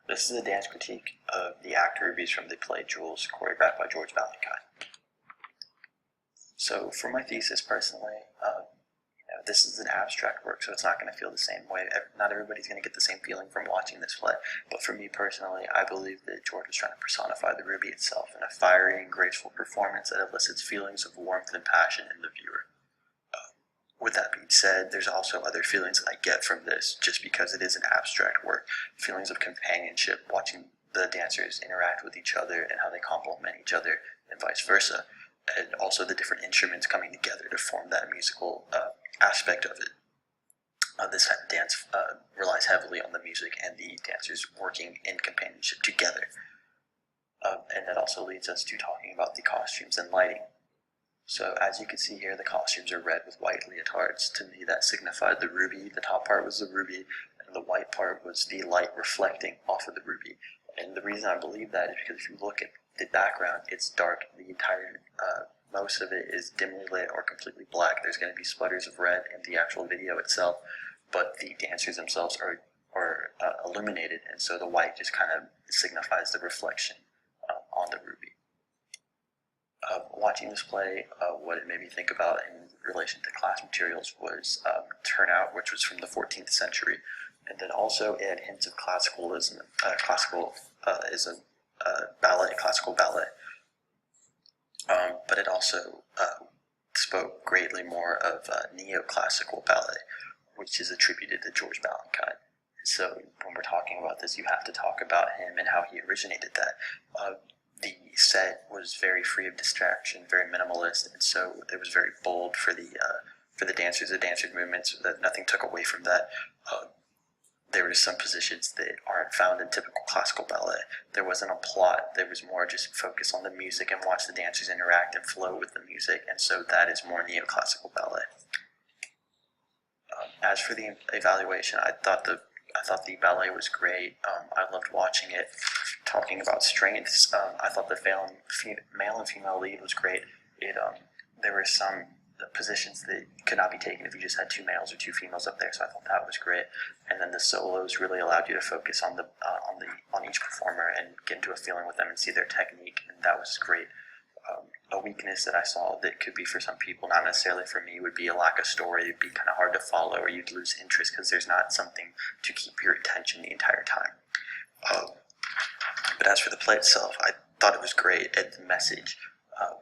This is a dance critique of the act rubies from the play Jules, choreographed by George Valentine. So for my thesis personally, this is an abstract work, so it's not going to feel the same way. Not everybody's going to get the same feeling from watching this play, but for me personally, I believe that George was trying to personify the ruby itself in a fiery and graceful performance that elicits feelings of warmth and passion in the viewer. With that being said, there's also other feelings that I get from this, just because it is an abstract work. Feelings of companionship, watching the dancers interact with each other and how they complement each other, and vice versa. And also the different instruments coming together to form that musical aspect of it. This type of dance relies heavily on the music and the dancers working in companionship together. And that also leads us to talking about the costumes and lighting. So as you can see here, the costumes are red with white leotards. To me, that signified the ruby. The top part was the ruby, and the white part was the light reflecting off of the ruby. And the reason I believe that is because if you look at the background, it's dark. The entire, most of it is dimly lit or completely black. There's going to be sputters of red in the actual video itself, but the dancers themselves are illuminated, and so the white just kind of signifies the reflection on the ruby. Watching this play, what it made me think about in relation to class materials was Turnout, which was from the 14th century, and then also it had hints of classical ballet, but it also spoke greatly more of neoclassical ballet, which is attributed to George Valentine. So when we're talking about this, you have to talk about him and how he originated that. The set was very free of distraction, very minimalist, and so it was very bold for the dancers. The dancers' movements, that nothing took away from that. There were some positions that aren't found in typical classical ballet. There wasn't a plot. There was more just focus on the music and watch the dancers interact and flow with the music, and so that is more neoclassical ballet. As for the evaluation, I thought the ballet was great. I loved watching it. Talking about strengths, I thought the male and female lead was great. There were some positions that could not be taken if you just had two males or two females up there, so I thought that was great. And then the solos really allowed you to focus on each performer and get into a feeling with them and see their technique, and that was great. A weakness that I saw that could be for some people, not necessarily for me, would be a lack of story. It'd be kind of hard to follow, or you'd lose interest because there's not something to keep your attention the entire time. But as for the play itself, I thought it was great, and the message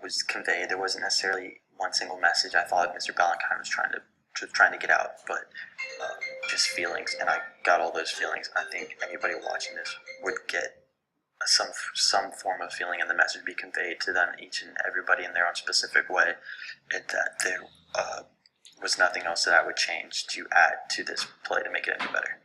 was conveyed. There wasn't necessarily one single message I thought Mr. Valentine was trying to get out, but just feelings, and I got all those feelings. I think anybody watching this would get some form of feeling, and the message be conveyed to them, each and everybody in their own specific way, and that there was nothing else that I would change to add to this play to make it any better.